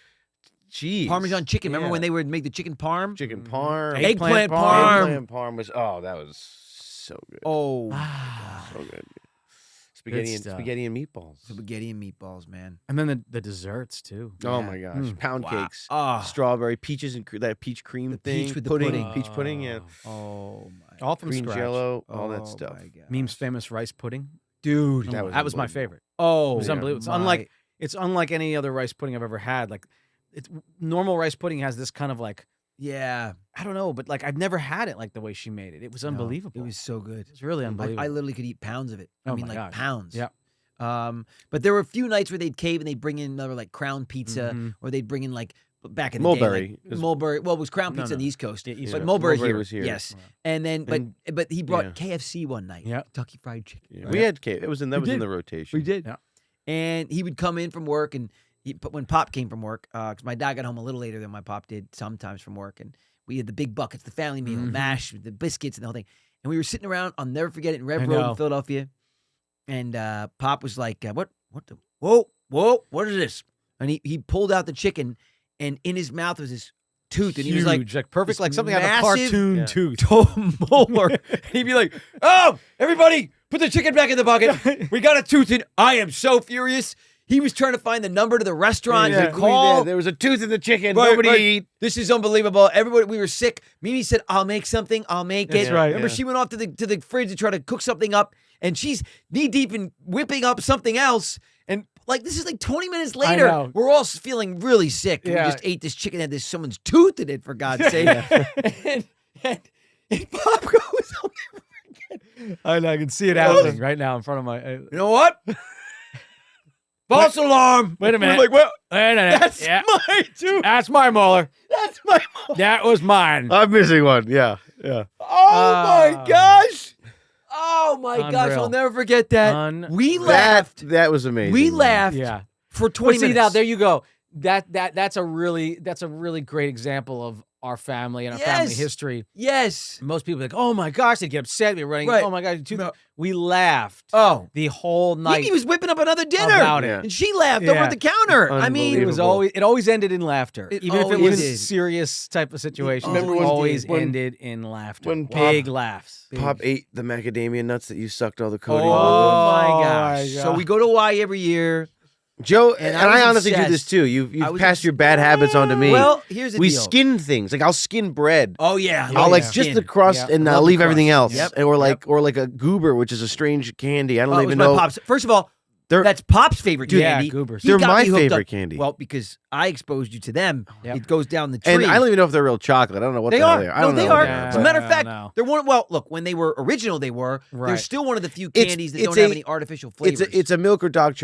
cheese, Parmesan chicken. Remember Yeah. when they would make the chicken parm? chicken Mhm. parm, Eggplant parm. parm. eggplant parm was that was so good, Oh, Ah. so good. Spaghetti and stuff. meatballs. spaghetti and meatballs, man. And then the desserts too. Oh Yeah. my gosh, Mm. pound Wow. cakes, Ah, strawberry peaches and that peach cream The thing, peach with the pudding, pudding. peach pudding, yeah, oh my. All from green scratch. jello, all Oh that stuff. my gosh. Meme's famous rice pudding. dude. That was That was my unbelievable. favorite. Oh, It was unbelievable. It's unlike any other rice pudding I've ever had. Like, it's normal rice pudding has this kind of like, Yeah, I don't know, but like I've never had it like the way she made it. It was no, unbelievable. It was so good. It's really unbelievable. I literally could eat pounds of it. I Oh mean, my like gosh. pounds. Yep. But there were a few nights where they'd cave and they'd bring in another like Crown Pizza, Mhm. or they'd bring in like back in the Mulberry day, is- like, Mulberry. Well, it was Crown No, Pizza on no. the East Coast, Yeah, East but Coast. Mulberry, Mulberry here. was here. Yes, Wow. and then And- but he brought yeah. KFC one night. Yep. Kentucky Fried Chicken. Yeah. Right. We had cake. That was in We the did. rotation. We did. Yeah. And he would come in from work, and but when Pop came from work, because my dad got home a little later than my Pop did sometimes from work, and we had the big buckets, the family meal, Mhm. mash, the biscuits, and the whole thing. And we were sitting around. I'll never forget it in Rev I Road know. in Philadelphia. And Pop was like, "What the? Whoa! What is this?" And he pulled out the chicken, and in his mouth was this tooth, and he was like, Huge, perfect, this like something out of a massive- cartoon Yeah. tooth. molar. And he'd be like, "Oh, everybody, put the chicken back in the bucket. We got a tooth in." I am so furious. He was trying to find the number to the restaurant He's to like, call. there was a tooth in the chicken. Right, Nobody right. eat. This is unbelievable. Everybody, we were sick. Mimi said, "I'll make something. I'll make That's it." right. Remember, Yeah. she went off to the fridge to try to cook something up, and she's knee deep in whipping up something else. And like this is like 20 minutes later, know. we're all feeling really sick. Yeah. We just ate this chicken that had someone's tooth in it, for God's sake. and Pop goes, "I'll never forget." I can see it happening right now in front of my. You know what? False alarm. Wait a minute. We're like, well, Wait a minute. that's Yeah. my tooth. That's my molar. That's my. That was mine. I'm missing one. Yeah. Yeah. Oh my Ah. gosh! Oh my gosh! Unreal. I'll never forget that. We Unreal. laughed. That was amazing. We man. laughed Yeah. for 20 But see minutes. now, there you go. That's a really great example of our family and our family Yes. history. Yes. Most people are like, oh my gosh, they'd get upset. They're running. Right. Oh my God. No. We laughed Oh. the whole night He was whipping up another dinner. about Yeah. it. And she laughed over Yeah. at the counter. I mean, It was Unbelievable. it always ended in laughter. It Even if it always was did. a serious type of situation, Remember it when- always when- ended in laughter. when Big Pop- laughs. Pop ate the macadamia nuts that you sucked all the coating oh off my my gosh. So God. we go to Hawaii every year. of. Joe, And and I was I honestly do this obsessed. too. I You've was passed your bad habits on to me. Well, here's the we deal. skin things. Like I'll skin bread. Oh yeah. Yeah, I'll like yeah. just the Skin. crust Yeah. and Love I'll the leave everything crust. else. Yep. Or like a goober, which is a strange candy. I don't Oh, it even was know. my pop's. First of all, They're that's Pop's favorite Dude, candy. yeah, goobers. He they're got my me hooked favorite up. candy. Well, because I exposed you to them. Yep. It goes down the tree. And I don't even know if they're real chocolate. I don't know what They the hell are. they are. I No, don't they know what are. they As are, a matter of I fact, don't know. they're one. Well, look, when they were original, they were. They're Right. still one of the few It's- candies that it's don't have a- any artificial flavors. It's a milk or dark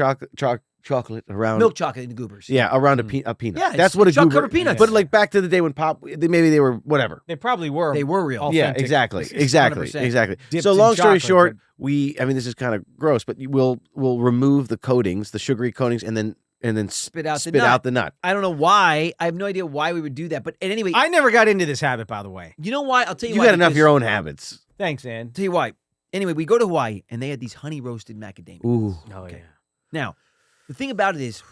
chocolate around milk chocolate and goobers. Yeah, around a peanut. Yeah, That's it's what a chocolate goober. covered peanuts. But like back to the day when Pop, maybe they were whatever. They probably were. They were real. All Yeah, authentic. exactly, 100%. exactly. Dipped So in long story chocolate, short, but- I mean, this is kind of gross, but we'll remove the coatings, the sugary coatings, and then Spit out the spit nut. out the nut. I don't know why. I have no idea why we would do that. But anyway, I never got into this habit, by the way. you know why? I'll tell you You why. got enough of because- your own habits. Thanks, Ann. Tell you why. Anyway, we go to Hawaii and they had these honey roasted macadamia. Ooh, Oh Okay. yeah. Now, the thing about it is,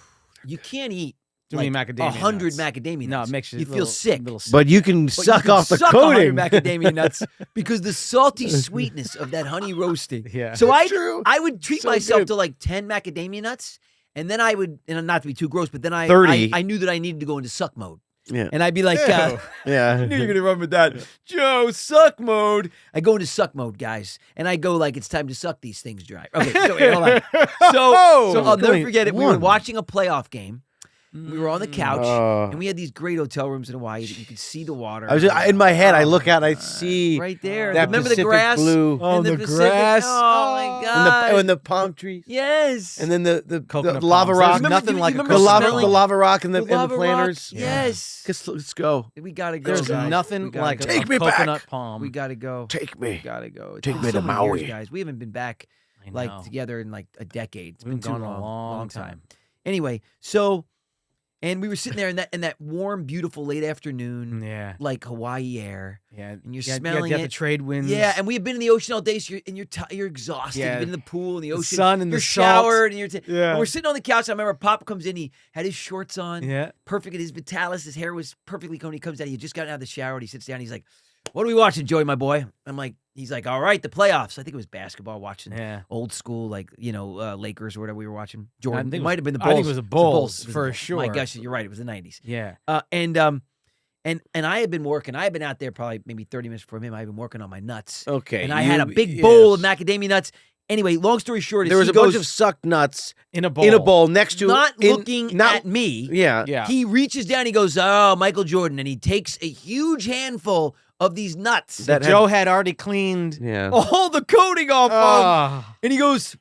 you can't eat Too like many macadamia 100 nuts. macadamia No, nuts. it makes you you feel sick. but you can But you suck can off the suck 100 coating. macadamia nuts because the salty sweetness of that honey roasting. Yeah. So True. I would treat So myself good. to like 10 macadamia nuts, and then I would, and not to be too gross, but then 30. I knew that I needed to go into suck mode, Yeah, and I'd be like, yeah. I knew you were gonna run with that, Joe. Suck mode. I go into suck mode, guys, and I go like, it's time to suck these things dry. Okay, so wait, hold on. So I'll never Going forget it. We were one. watching a playoff game. We were on the couch, Oh. and we had these great hotel rooms in Hawaii that you could see the water. I was in my head. I Oh, look out. I see right there. that Remember Pacific the grass? blue Oh, and the Pacific? grass. Oh my god! and the palm trees, yes. and then the Coconut lava palms. rock, There's nothing you like a remember the coconut smelling- lava rock, and the lava rock? planters. Yes. Let's go. We gotta go. There's guys. nothing We gotta like go. Take a me back. coconut palm. We gotta go. Take We me. gotta go. It's Take been me so to many years, Maui. guys. We haven't been back I like know. together in like a decade. It's We've been been too gone a long, long time. Anyway, so and we were sitting there in that warm, beautiful late afternoon, Yeah. like Hawaii air. Yeah. And you're you smelling got it. the trade winds. Yeah, and we had been in the ocean all day, so you're exhausted. Yeah. You've been in the pool and the The ocean. sun and you're the salt. showered, and Yeah. and we're sitting on the couch. I remember Pop comes in. He had his shorts on, Yeah. perfect. His Vitalis, his hair was perfectly combed. He comes out. He had just gotten out of the shower. And he sits down. He's like, "What are we watching, Joey, my boy?" I'm like, he's like, "All right, the playoffs." I think it was basketball. Watching Yeah. old school, like Lakers or whatever we were watching. Jordan. think It it might was- have been the I Bulls. think it was the It Bulls, It was for the Bulls. My sure. gosh, you're right. It was the '90s. Yeah. And I had been working. I had been out there probably maybe 30 minutes before him. I had been working on my nuts. Okay. And I had a big bowl of macadamia nuts. Anyway, long story short, is There was he a bunch goes, of sucked nuts In a bowl. in a bowl next to not in- looking not- at me. Yeah. Yeah. He reaches down. He goes, "Oh, Michael Jordan," and he takes a huge handful of these nuts. That Joe had already cleaned. Yeah. all the coating off of. Ah. And he goes,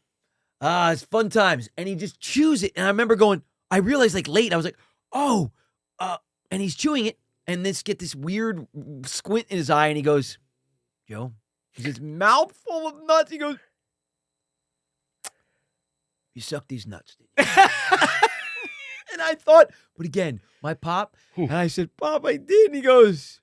it's fun times. And he just chews it. And I remember going, I realized like late, I was like, and he's chewing it. And get this weird squint in his eye. And he goes, Joe, he's this mouthful of nuts. He goes, "You suck these nuts, didn't you?" And I thought, but again, my pop, and I said, "Pop, I did." And he goes,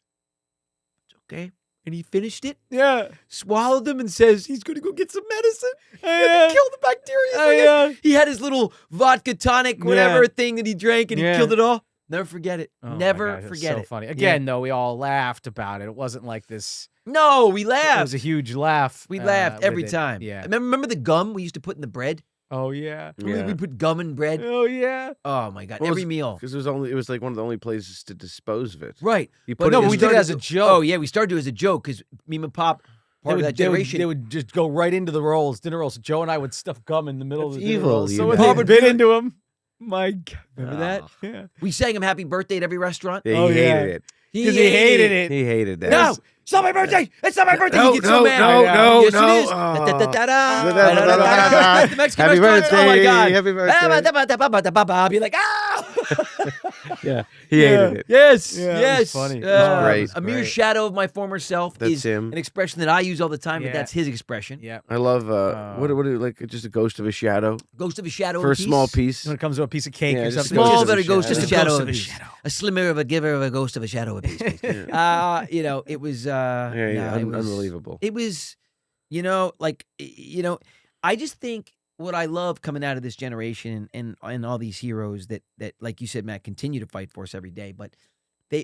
"It's okay." And he finished it, Yeah. swallowed them, and says he's going to go get some medicine Yeah. to kill the bacteria. Oh, yeah. He had his little vodka tonic, whatever thing that he drank, and Yeah. he killed it all. Never forget it. Oh my Never God, it was forget so it. funny. Again, though, we all laughed about it. It wasn't like this. No, we It laughed. was a huge laugh. We laughed with every it. time. Yeah. Remember the gum we used to put in the bread? Oh yeah. Yeah. We put gum in bread. Oh yeah. Oh my God! Well, Every meal. Because it was like one of the only places to dispose of it. Right. You But put no, it in we did it started as a to- joke. Oh yeah, we started to as a joke because me and my pop, part of that generation. They would just go right into the rolls, dinner rolls. Joe and I would stuff gum in the middle That's of the dinner evil, rolls. you So know. when Pop they would bit do it. into them. My God, remember that? Yeah. We sang him happy birthday at every restaurant. Yeah, Oh, he yeah. hated it. Because he hated it. He hated that. No, it's not my birthday. It's not my birthday. No, He gets no, so mad. no, no, yes, no. it is. Oh. Da-da-da-da-da. Da-da-da-da-da. The Mexican Happy restaurants. Oh my birthday. God. Happy birthday. I'll be like, ah. Yeah, he hated it. Yes, Yeah, it was yes. funny. It was great. A mere Great. shadow of my former self That's is him. an expression that I use all the time, but Yeah. that's his expression. Yeah. I love what Oh. like just a ghost of a shadow Ghost of a shadow for a piece. small piece. When it comes to a piece of cake Yeah, or just something. ghost Small, of a but a ghost of shadow. a Just a shadow ghost of of a a piece. shadow. A slimmer of a giver of a ghost of a shadow of a piece. Please. It was Unbelievable. It was, I just think what I love coming out of this generation and all these heroes that like you said, Matt, continue to fight for us every day, but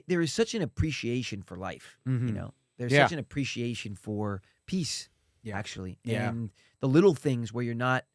there is such an appreciation for life. Mhm. There's Yeah. such an appreciation for peace, Yeah. actually, Yeah. and the little things where you're not,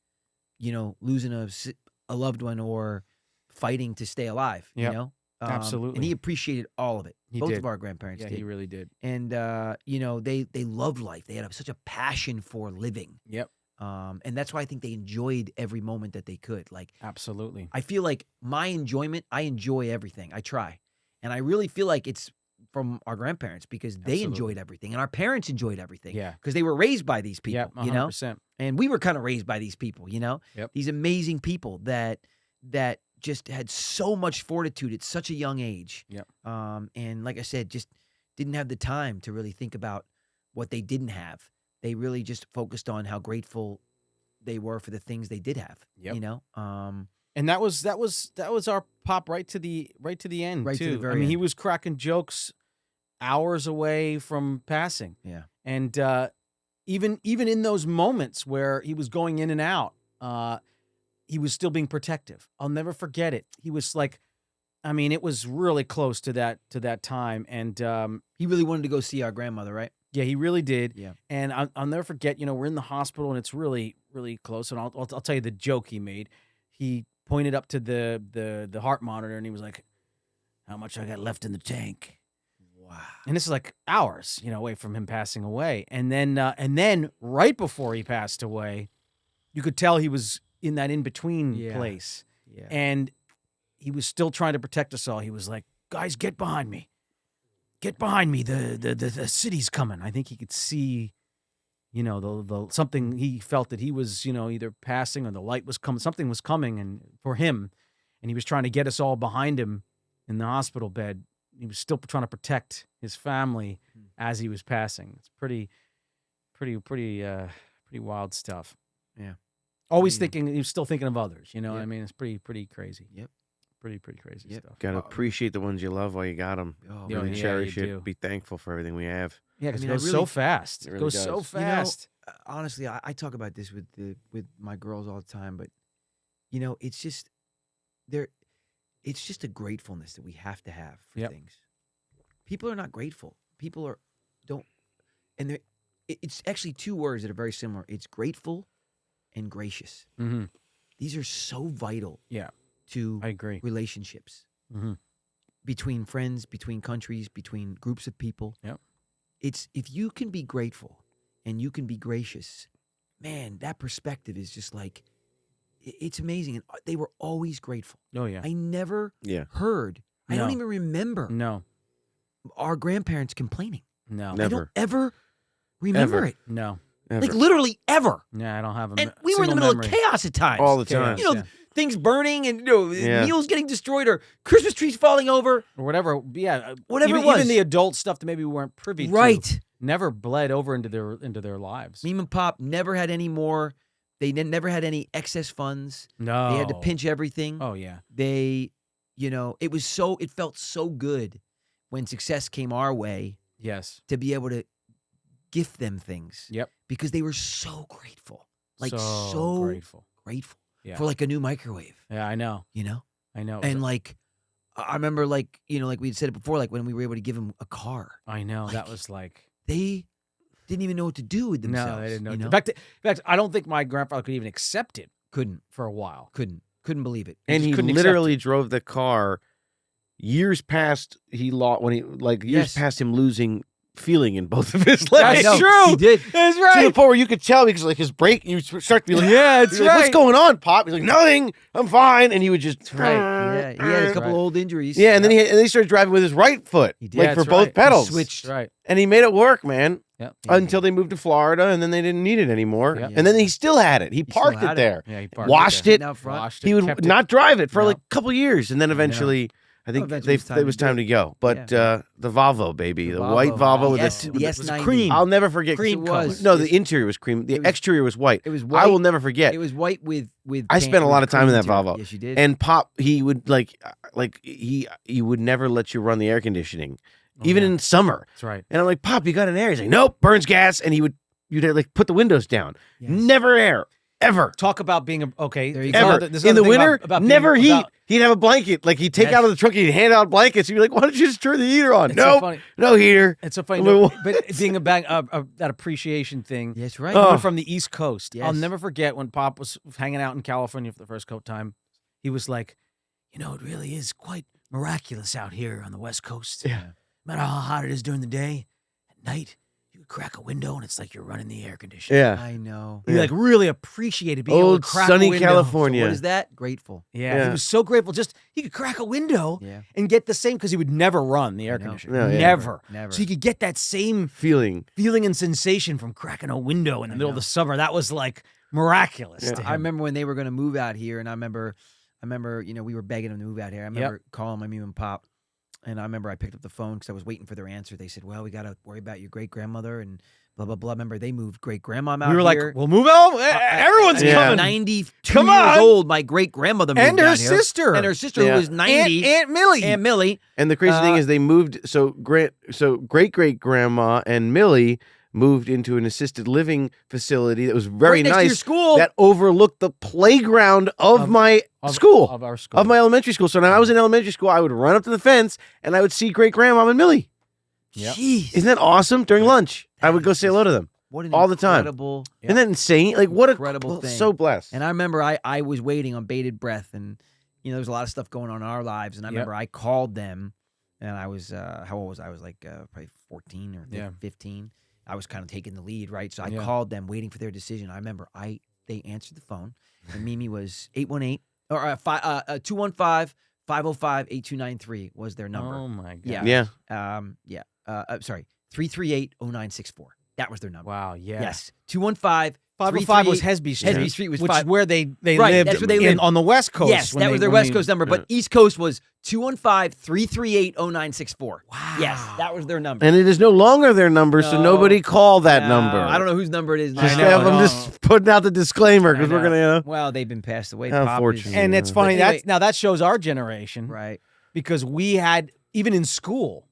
losing a loved one or fighting to stay alive. Yep. And Absolutely. he appreciated all of it. He Both did. of our grandparents Yeah, did. he really did. And they loved life. They had such a passion for living. Yep. And that's why I think they enjoyed every moment that they could. Like, Absolutely. I feel like my enjoyment, I enjoy everything. I try. And I really feel like it's from our grandparents because they Absolutely. enjoyed everything and our parents enjoyed everything. Yeah. Because they were raised by these people, Yeah. 100%. and we were kind of raised by these people, Yep. these amazing people that just had so much fortitude at such a young age. Yep. And like I said, just didn't have the time to really think about what they didn't have. They really just focused on how grateful they were for the things they did have. Yep. And that was our pop right to the end Right to too. the very I mean, he end. was cracking jokes hours away from passing. Yeah. And even in those moments where he was going in and out, he was still being protective. I'll never forget it. He was like, I mean, it was really close to that time, and he really wanted to go see our grandmother, right? yeah, he really did. Yeah. And I'll never forget. We're in the hospital, and it's really really close. And I'll tell you the joke he made. He pointed up to the heart monitor, and he was like, "How much I got left in the tank?" Wow. And this is like hours, away from him passing away. And then right before he passed away, you could tell he was in that in between Yeah. place, Yeah. and he was still trying to protect us all. He was like, "Guys, get behind me! Get behind me! The city's coming." I think he could see, the something. He felt that he was, either passing or the light was coming. Something was coming, and for him, and he was trying to get us all behind him in the hospital bed. He was still trying to protect his family as he was passing. It's pretty wild stuff. Yeah. Always Yeah. thinking, he was still thinking of others. You know what Yep. I mean? It's pretty crazy. Yep. Pretty crazy Yep. stuff. Gotta appreciate the ones you love while you got them. Oh, Yeah, Really man. cherish you it. do. Be thankful for everything we have. Yeah, because I mean, it I goes really- so fast. It It really goes so does. fast. Honestly, I talk about this with my girls all the time, but it's just it's just a gratefulness that we have to have for Yep. things. People are not grateful. People don't, and it's actually two words that are very similar. It's grateful and gracious. Mm-hmm. These are so vital Yeah, to I agree. relationships Mm-hmm. between friends, between countries, between groups of people. Yep. It's if you can be grateful and you can be gracious, man, that perspective is just like it's amazing. And they were always grateful. Oh yeah. I never Yeah. heard. I don't No. even remember No. our grandparents complaining. No. Never. I don't ever remember Ever. it. No. Ever. Like literally ever. Yeah, I don't have a And we were in the middle of chaos at times. All the Chaos. time. Yeah. Things burning and Yeah. meals getting destroyed or Christmas trees falling over. or whatever. Yeah, Whatever even, it was. even the adult stuff that maybe we weren't privy to, Right. never bled over into their lives. Meme and Pop never had any more. They never had any excess funds. No, They had to pinch everything. Oh yeah, They, it felt so good when success came our way yes, to be able to gift them things. Yep. Because they were so grateful. Like so so grateful. grateful Yeah. for like a new microwave, Yeah, I know. you know? It was And like I remember like we had said it before, like when we were able to give them a car. I know that like, was like They didn't even know what to do with themselves. no, they didn't know. You know? In fact, I don't think my grandfather could even accept it Couldn't for a while. couldn't believe it. And just he couldn't accept literally drove the car years past years past him losing feeling in both of his legs. That's No, true. He did. That's To the right. point where you could tell because like his brake, you start to be like, Yeah, it's you're like, right. what's going on, Pop? He's like, nothing. I'm fine. And he would just Right. Yeah. He had a couple Right. old injuries. Yeah, and then he started driving with his right foot, He did. like Yeah, for that's both right. pedals. He switched. That's right. And he made it work, man. Yep. Until they moved to Florida, and then they didn't need it anymore. Yep. And then he still had it. He still parked had it it. there. Yeah, he parked Washed there. it. Out front. Washed He it, would kept not drive it for No. like a couple years, and then I know. eventually, I think eventually it's time it was to do time to go. But Yeah. The Volvo, baby, the Volvo. white Volvo Oh, with yes, the the It was S90. cream. I'll never forget. Cream It was. No, Yes. the interior was cream. The It was- exterior was white. It was white. I will never forget. It was white with. I spent a lot of time in that Volvo. Yes, you did. And Pop, he would he would never let you run the air conditioning, even in summer. That's right. And I'm like, Pop, you got an air? He's like, nope, burns gas. And you'd like put the windows down. Yes. Never air, ever. Talk about being okay. There you this go. is Ever. another- this is In the another thing winter, about being- never heat. about- He'd have a blanket. Like he'd take Yes. out of the truck, he'd hand out blankets. He'd be like, why don't you just turn the heater on? It's so Nope, funny. no heater. It's so funny, I'm like, no, but being that appreciation thing. Yes, right. Oh. Coming from the East Coast, I'll Yes. never forget when Pop was hanging out in California for the first time. He was like, it really is quite miraculous out here on the West Coast. Yeah. No matter how hot it is during the day, at night you could crack a window and it's like you're running the air conditioner. Yeah. I know. He like really appreciated being able Old to crack sunny a window. California. What is that? Grateful. Yeah, Yeah. he was so grateful. Just he could crack a window Yeah. and get the same because he would never run the air know. conditioner. No, yeah. Never. Never. So he could get that same Feeling. feeling and sensation from cracking a window in the middle of the summer. That was like miraculous Yeah. to him. I remember when they were going to move out here, and I remember, we were begging them to move out here. I remember calling my mom and pop, and I remember I picked up the phone because I was waiting for their answer. They said, "Well, we got to worry about your great grandmother and blah blah blah." Remember, they moved great grandma out we were here. like, "We'll move out. Everyone's Yeah. coming." 92 Come years on. old. My great grandmother moved And her out here. sister. and her sister Yeah. who was 90, Aunt Millie. Aunt Millie. And the crazy thing is, they moved. So great great grandma and Millie moved into an assisted living facility that was very Right next to your nice. school. That overlooked the playground of my of school, of our school. of my elementary school. So when I was in elementary school, I would run up to the fence and I would see great grandma and Millie. Yep. Jeez. Isn't that awesome? During lunch, I would go say hello to them. What an all the time. incredible. Isn't that insane? Like what Incredible a thing. so blessed. And I remember I was waiting on bated breath, and there was a lot of stuff going on in our lives. And I remember I called them, and I was how old was I? I was like probably 14 or 15. I was kind of taking the lead, right? So I called them, waiting for their decision. I remember they answered the phone, and Mimi was 818 or 215-505-8293 was their number. Oh my god. Yeah. Yeah. Sorry, 338-0964. That was their number. Wow. Yeah. Yes, 215. 505 was Hesby Street. Hesby Street was which five- is where they Right, lived. that's where they lived. on the West Coast. Yes, when that they- was their when West they- Coast number, but East Coast was 215-338-0964. Wow. Yes, that was their number. And it is no longer their number, so No. nobody call that No, number. I don't know whose number it is. Just now. have them no. just putting out the discllaimer because I we're know. gonna. Well, they've been passed away. How Pop is- fortunate. And it's funny But anyway- that shows our generation, Right. because we had even in school,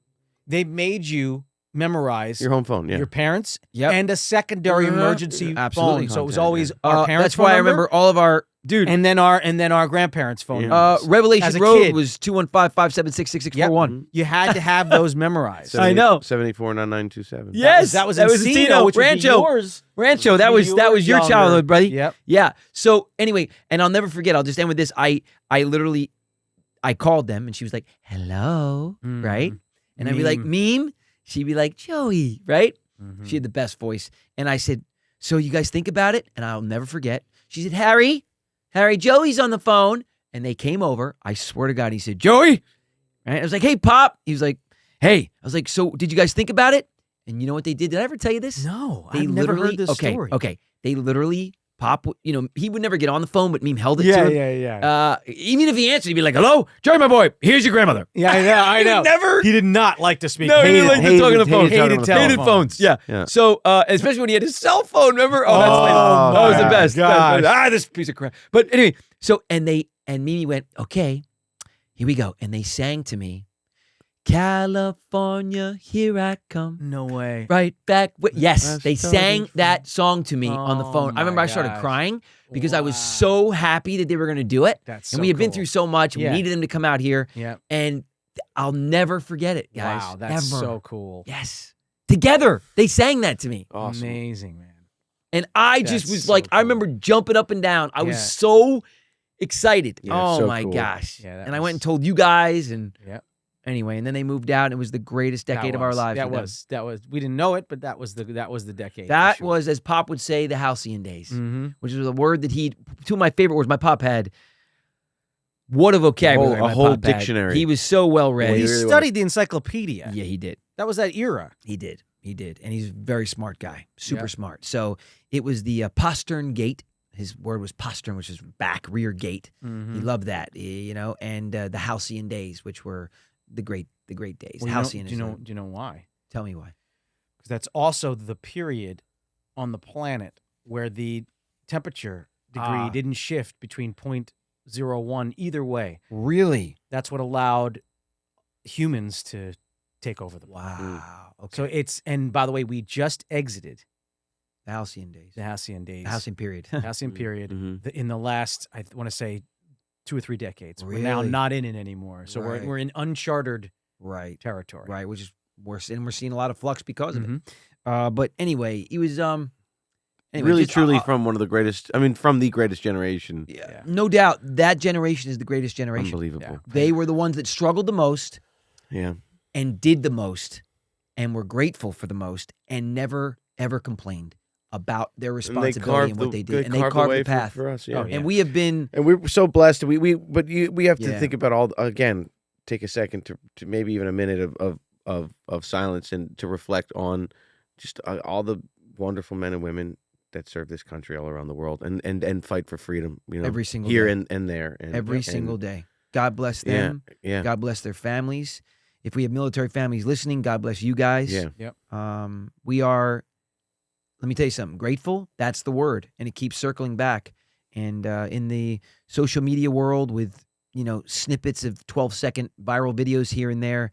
they made you memorize Your home phone, yeah. your parents Yep. and a secondary Mhm. emergency Absolutely. phone. So it was Contact, always our parents. That's why I remember all of our dude. and then our grandparents' phone. Yeah. numbers. As Revelation a Road kid. was 215-576-6641. You had to have those memorized. I know. 749927. Yes, that was that was Encino, Encino, which would be Rancho. yours. Rancho, that was your younger. childhood, buddy. Yep. Yeah. So anyway, and I'll never forget. I'll just end with this. I literally, I called them, and she was like, "Hello," right? And I'd be like, "Meme." She'd be like, "Joey," right? She had the best voice. And I said, "So you guys think about it?" And I'll never forget. She said, Harry, Joey's on the phone." And they came over. I swear to God, he said, "Joey." Right? I was like, "Hey, Pop." He was like, "Hey." I was like, "So did you guys think about it?" And you know what they did? Did I ever tell you this? No, They I've never literally- heard this story. Okay. They literally, Pop, he would never get on the phone, but Meme held it Yeah, to him. yeah. Even if he answered, he'd be like, "Hello, Joey, my boy. Here's your grandmother." Yeah, I know. I know. Never. He did not like to speak. No, he Hated- didn't like to hated- talk on the phone. Hated, Hated telephone. Hated phones. Yeah. Yeah. So, especially when he had his cell phone, remember? Oh, that's Oh, funny. That was the my best. gosh. This piece of crap. But anyway, so, and Mimi went, "Okay, here we go." And they sang to me, "California, here I come. No way. Right back." Yes, That's they totally sang fine. that song to me on the Oh, phone. I remember my I started gosh. crying because I was Wow. so happy that they were going to do it. That's And we had been cool. through so much. Yeah. We needed them to come out here. Yeah. And I'll never forget it, guys. Wow, that's Ever. so cool. Yes. Together, they sang that to me. Awesome. Amazing, man. And I just That's was so like, I cool. remember jumping up and down. I was Yeah. so excited. Yeah, oh so my cool. gosh. Yeah, that and I went and was- told you guys. And Yep. anyway, and then they moved out. And it was the greatest decade of our lives. That with them. was. We didn't know it, but that was the decade. for That sure. was, as Pop would say, the halcyon days, Mhm. which was a word that two of my favorite words my Pop had. What a vocabulary. A my whole Pop had. dictionary. He was so well read. Well, he really was. studied the encyclopedia. Yeah, he did. That was that era. He did. And he's a very smart guy, super Yeah. smart. So it was the postern gate. his word was postern, which is back, rear gate. Mhm. He loved that, and the halcyon days, which were the great days. Well, Halcyon do is you know why? tell me why. Because that's also the period on the planet where the temperature degree didn't shift between 0.01 either way. Really? That's what allowed humans to take over the planet. Wow. Okay. So and by the way, we just exited the halcyon days. the halcyon days. The halcyon period. Halcyon period in the last, I want to say, 2 or 3 decades. We're now Really? not in it anymore. So Right. we're in uncharted Right. territory. Right. Which is worse, and we're seeing a lot of flux because of Mhm. it. But anyway, he was anyway, really, just, truly from one of the greatest. I mean, from the greatest generation. yeah, no doubt that generation is the greatest generation. Unbelievable. Yeah. They were the ones that struggled the most Yeah. and did the most and were grateful for the most and never ever complained about their responsibility and what they did. And they carved the path. for us. Yeah. Oh, yeah. And we have been And we're so blessed. We have to Yeah. think about again. Take a second to maybe even a minute of silence and to reflect on just all the wonderful men and women that serve this country all around the world and fight for freedom. every single here day. and there. And, Every single day. God bless Yeah. them. Yeah. God bless their families. If we have military families listening, God bless you guys. Yeah. Yep. We are, let me tell you something, grateful. That's the word. And it keeps circling back. And in the social media world with, snippets of 12-second viral videos here and there,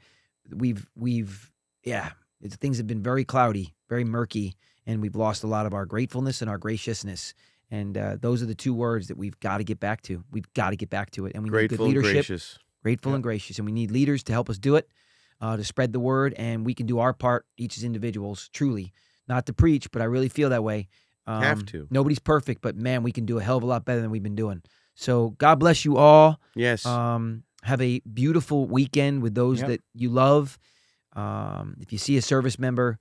things have been very cloudy, very murky, and we've lost a lot of our gratefulness and our graciousness. And those are the 2 words that we've got to get back to. We've got to get back to it. And we need Grateful good and leadership. gracious. Grateful and gracious. And we need leaders to help us do it, to spread the word. And we can do our part, each as individuals, truly. Not to preach, but I really feel that way. Have to. Nobody's perfect, but man, we can do a hell of a lot better than we've been doing. So God bless you all. Yes. Have a beautiful weekend with those Yep. that you love. If you see a service member,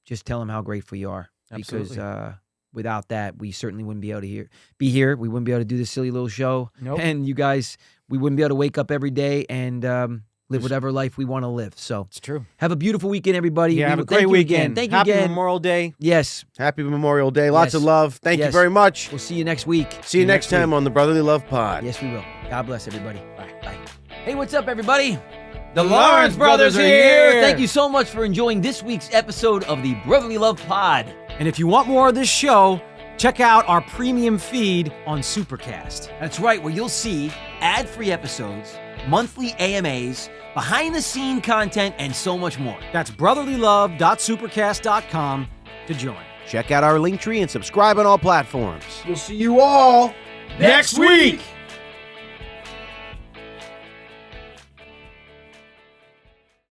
just tell them how grateful you are. Absolutely. Because without that, we certainly wouldn't be able to be here. We wouldn't be able to do this silly little show. Nope. And you guys, we wouldn't be able to wake up every day and live whatever life we want to live. So It's true. have a beautiful weekend, everybody. Yeah, have a Thank great you weekend. Again. Thank you Happy again. Memorial Day. Yes. Happy Memorial Day. Lots Yes. of love. Thank you Yes. very much. We'll see you next week. See you next time on the Brotherly Love Pod. Yes, we will. God bless everybody. Bye. Bye. Hey, what's up, everybody? The Lawrence brothers are here. Thank you so much for enjoying this week's episode of the Brotherly Love Pod. And if you want more of this show, check out our premium feed on Supercast. That's right, where you'll see ad-free episodes, monthly AMAs, behind-the-scene content, and so much more. That's brotherlylove.supercast.com to join. Check out our link tree and subscribe on all platforms. We'll see you all Next week!